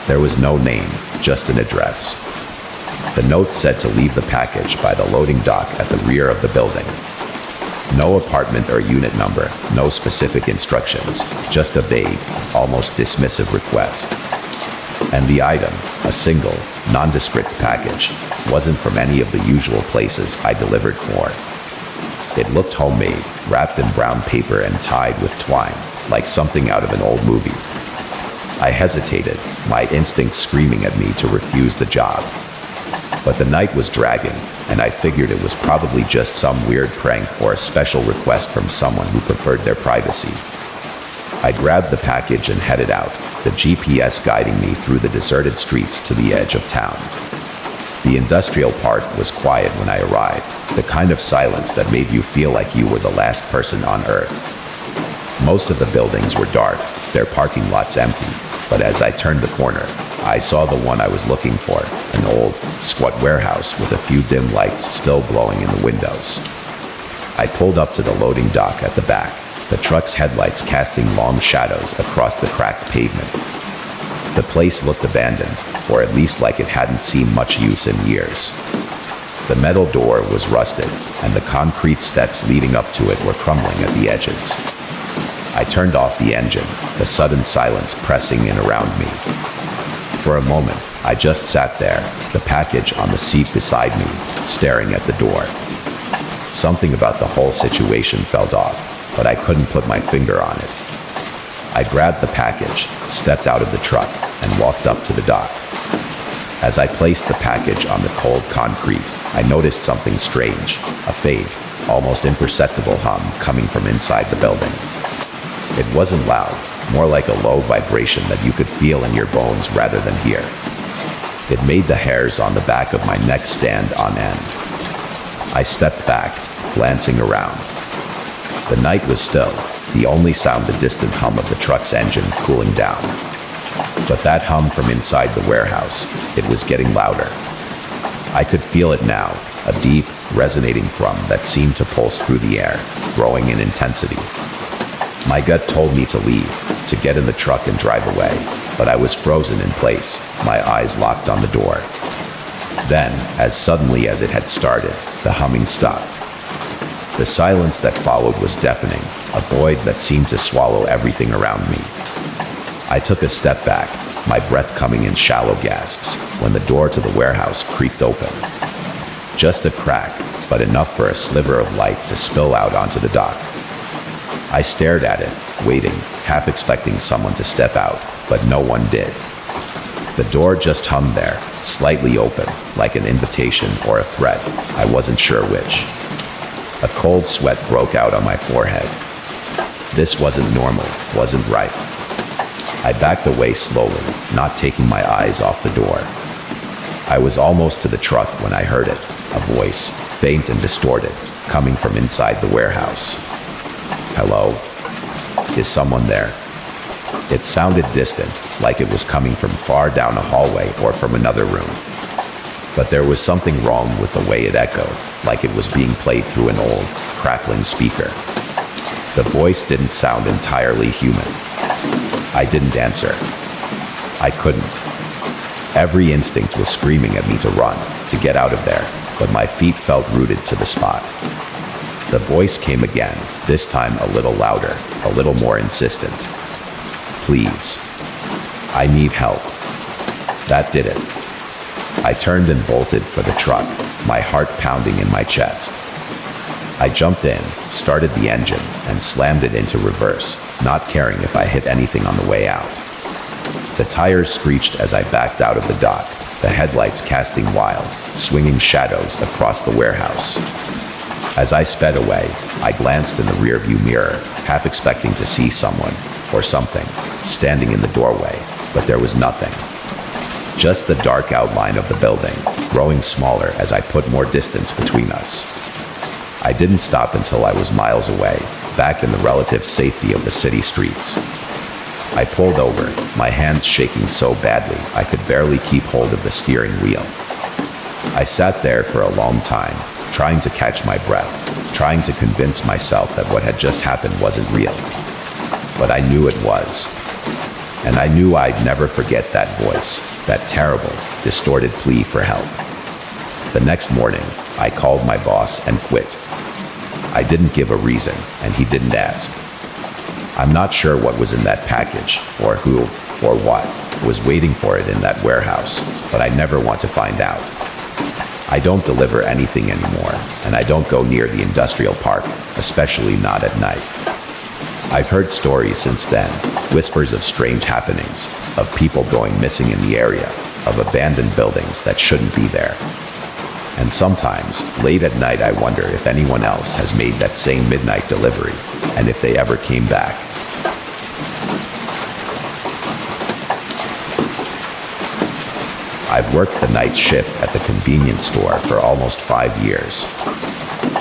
There was no name, just an address. The note said to leave the package by the loading dock at the rear of the building. No apartment or unit number, no specific instructions, just a vague, almost dismissive request. And the item, a single, nondescript package, wasn't from any of the usual places I delivered for. It looked homemade, wrapped in brown paper and tied with twine, like something out of an old movie. I hesitated, my instincts screaming at me to refuse the job. But the night was dragging, and I figured it was probably just some weird prank or a special request from someone who preferred their privacy. I grabbed the package and headed out, the GPS guiding me through the deserted streets to the edge of town. The industrial part was quiet when I arrived, the kind of silence that made you feel like you were the last person on Earth. Most of the buildings were dark, their parking lots empty, but as I turned the corner, I saw the one I was looking for, an old, squat warehouse with a few dim lights still glowing in the windows. I pulled up to the loading dock at the back, the truck's headlights casting long shadows across the cracked pavement. The place looked abandoned, or at least like it hadn't seen much use in years. The metal door was rusted, and the concrete steps leading up to it were crumbling at the edges. I turned off the engine, the sudden silence pressing in around me. For a moment, I just sat there, the package on the seat beside me, staring at the door. Something about the whole situation felt off, but I couldn't put my finger on it. I grabbed the package, stepped out of the truck, and walked up to the dock. As I placed the package on the cold concrete, I noticed something strange, a faint, almost imperceptible hum coming from inside the building. It wasn't loud, more like a low vibration that you could feel in your bones rather than hear. It made the hairs on the back of my neck stand on end. I stepped back, glancing around. The night was still, the only sound the distant hum of the truck's engine cooling down. But that hum from inside the warehouse, it was getting louder. I could feel it now, a deep, resonating thrum that seemed to pulse through the air, growing in intensity. My gut told me to leave, to get in the truck and drive away, but I was frozen in place, my eyes locked on the door. Then, as suddenly as it had started, the humming stopped. The silence that followed was deafening, a void that seemed to swallow everything around me. I took a step back, my breath coming in shallow gasps, when the door to the warehouse creaked open. Just a crack, but enough for a sliver of light to spill out onto the dock. I stared at it, waiting, half expecting someone to step out, but no one did. The door just hung there, slightly open, like an invitation or a threat, I wasn't sure which. A cold sweat broke out on my forehead. This wasn't normal, wasn't right. I backed away slowly, not taking my eyes off the door. I was almost to the truck when I heard it, a voice, faint and distorted, coming from inside the warehouse. Hello? Is someone there? It sounded distant, like it was coming from far down a hallway or from another room. But there was something wrong with the way it echoed, like it was being played through an old, crackling speaker. The voice didn't sound entirely human. I didn't answer. I couldn't. Every instinct was screaming at me to run, to get out of there, but my feet felt rooted to the spot. The voice came again, this time a little louder, a little more insistent. Please. I need help. That did it. I turned and bolted for the truck, my heart pounding in my chest. I jumped in, started the engine, and slammed it into reverse, not caring if I hit anything on the way out. The tires screeched as I backed out of the dock, the headlights casting wild, swinging shadows across the warehouse. As I sped away, I glanced in the rearview mirror, half expecting to see someone, or something, standing in the doorway, but there was nothing. Just the dark outline of the building, growing smaller as I put more distance between us. I didn't stop until I was miles away, back in the relative safety of the city streets. I pulled over, my hands shaking so badly I could barely keep hold of the steering wheel. I sat there for a long time, trying to catch my breath, trying to convince myself that what had just happened wasn't real. But I knew it was. And I knew I'd never forget that voice, that terrible, distorted plea for help. The next morning, I called my boss and quit. I didn't give a reason, and he didn't ask. I'm not sure what was in that package, or who, or what was waiting for it in that warehouse, but I never want to find out. I don't deliver anything anymore, and I don't go near the industrial park, especially not at night. I've heard stories since then, whispers of strange happenings, of people going missing in the area, of abandoned buildings that shouldn't be there. And sometimes, late at night, I wonder if anyone else has made that same midnight delivery, and if they ever came back. I've worked the night shift at the convenience store for almost 5 years.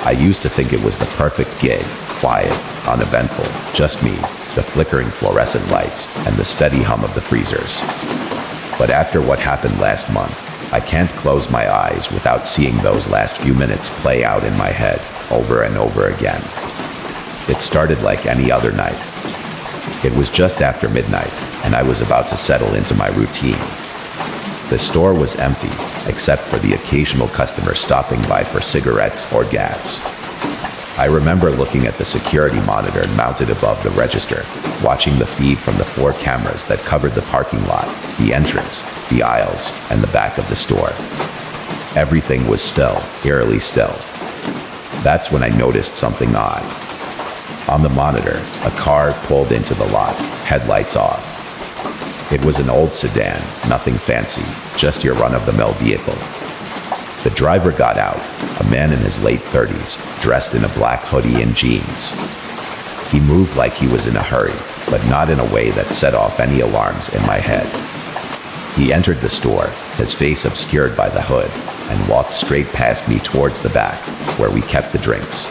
I used to think it was the perfect gig, quiet, uneventful, just me, the flickering fluorescent lights, and the steady hum of the freezers. But after what happened last month, I can't close my eyes without seeing those last few minutes play out in my head, over and over again. It started like any other night. It was just after midnight, and I was about to settle into my routine. The store was empty, except for the occasional customer stopping by for cigarettes or gas. I remember looking at the security monitor mounted above the register, watching the feed from the 4 cameras that covered the parking lot, the entrance, the aisles, and the back of the store. Everything was still, eerily still. That's when I noticed something odd. On the monitor, a car pulled into the lot, headlights off. It was an old sedan, nothing fancy, just your run-of-the-mill vehicle. The driver got out, a man in his late 30s, dressed in a black hoodie and jeans. He moved like he was in a hurry, but not in a way that set off any alarms in my head. He entered the store, his face obscured by the hood, and walked straight past me towards the back, where we kept the drinks.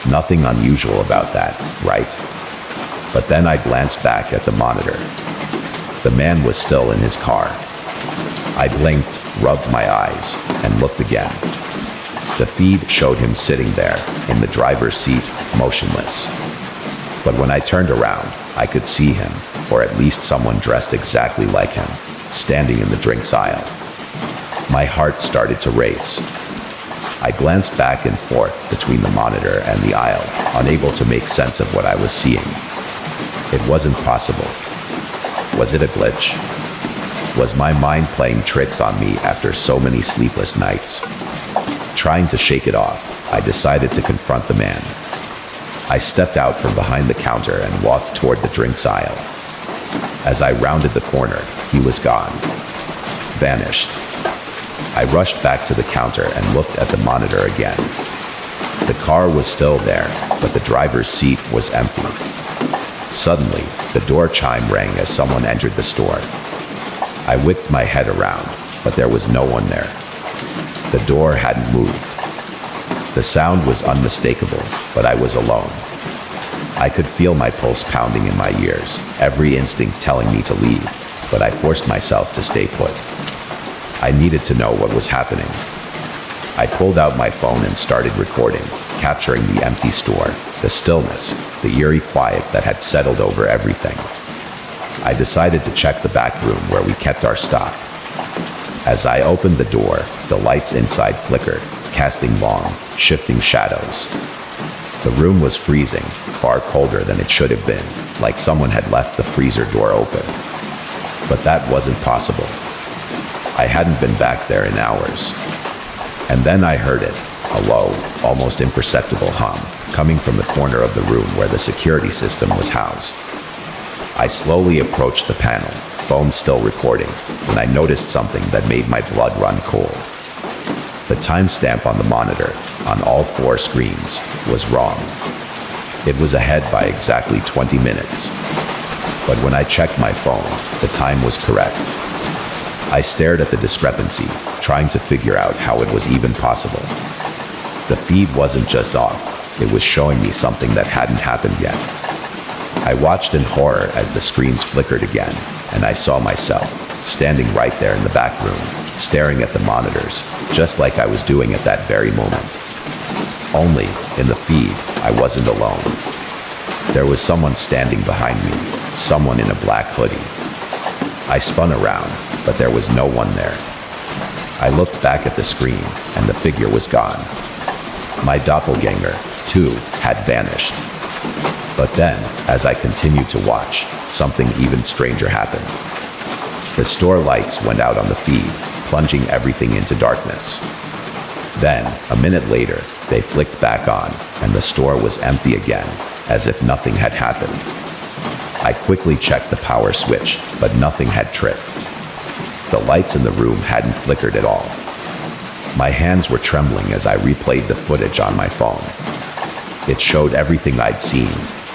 Nothing unusual about that, right? But then I glanced back at the monitor. The man was still in his car. I blinked, rubbed my eyes, and looked again. The feed showed him sitting there, in the driver's seat, motionless. But when I turned around, I could see him, or at least someone dressed exactly like him, standing in the drinks aisle. My heart started to race. I glanced back and forth between the monitor and the aisle, unable to make sense of what I was seeing. It wasn't possible. Was it a glitch? Was my mind playing tricks on me after so many sleepless nights? Trying to shake it off, I decided to confront the man. I stepped out from behind the counter and walked toward the drinks aisle. As I rounded the corner, he was gone. Vanished. I rushed back to the counter and looked at the monitor again. The car was still there, but the driver's seat was empty. Suddenly, the door chime rang as someone entered the store. I whipped my head around, but there was no one there. The door hadn't moved. The sound was unmistakable, but I was alone. I could feel my pulse pounding in my ears, every instinct telling me to leave, but I forced myself to stay put. I needed to know what was happening. I pulled out my phone and started recording, capturing the empty store, the stillness, the eerie quiet that had settled over everything. I decided to check the back room where we kept our stock. As I opened the door, the lights inside flickered, casting long, shifting shadows. The room was freezing, far colder than it should have been, like someone had left the freezer door open. But that wasn't possible. I hadn't been back there in hours. And then I heard it, a low, almost imperceptible hum, coming from the corner of the room where the security system was housed. I slowly approached the panel, phone still recording, when I noticed something that made my blood run cold. The timestamp on the monitor, on all 4 screens, was wrong. It was ahead by exactly 20 minutes. But when I checked my phone, the time was correct. I stared at the discrepancy, trying to figure out how it was even possible. The feed wasn't just off, it was showing me something that hadn't happened yet. I watched in horror as the screens flickered again, and I saw myself, standing right there in the back room, staring at the monitors, just like I was doing at that very moment. Only, in the feed, I wasn't alone. There was someone standing behind me, someone in a black hoodie. I spun around, but there was no one there. I looked back at the screen, and the figure was gone. My doppelganger, too, had vanished. But then, as I continued to watch, something even stranger happened. The store lights went out on the feed, plunging everything into darkness. Then, a minute later, they flicked back on, and the store was empty again, as if nothing had happened. I quickly checked the power switch, but nothing had tripped. The lights in the room hadn't flickered at all. My hands were trembling as I replayed the footage on my phone. It showed everything I'd seen: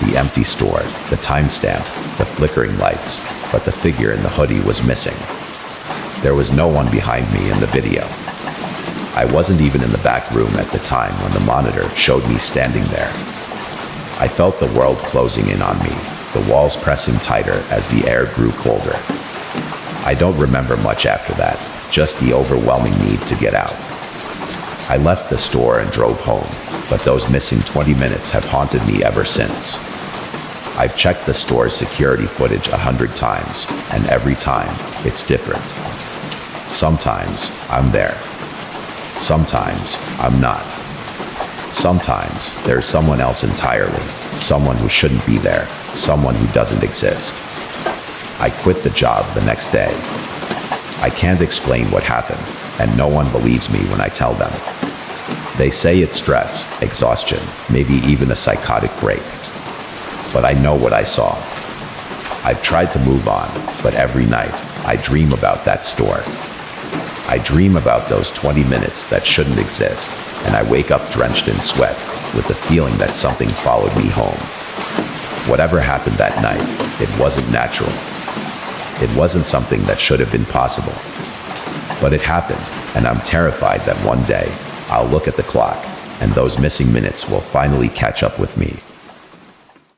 the empty store, the timestamp, the flickering lights, but the figure in the hoodie was missing. There was no one behind me in the video. I wasn't even in the back room at the time when the monitor showed me standing there. I felt the world closing in on me, the walls pressing tighter as the air grew colder. I don't remember much after that, just the overwhelming need to get out. I left the store and drove home, but those missing 20 minutes have haunted me ever since. I've checked the store's security footage 100 times, and every time, it's different. Sometimes, I'm there. Sometimes, I'm not. Sometimes, there's someone else entirely, someone who shouldn't be there, someone who doesn't exist. I quit the job the next day. I can't explain what happened, and no one believes me when I tell them. They say it's stress, exhaustion, maybe even a psychotic break. But I know what I saw. I've tried to move on, but every night, I dream about that store. I dream about those 20 minutes that shouldn't exist, and I wake up drenched in sweat, with the feeling that something followed me home. Whatever happened that night, it wasn't natural. It wasn't something that should have been possible. But it happened, and I'm terrified that one day, I'll look at the clock, and those missing minutes will finally catch up with me.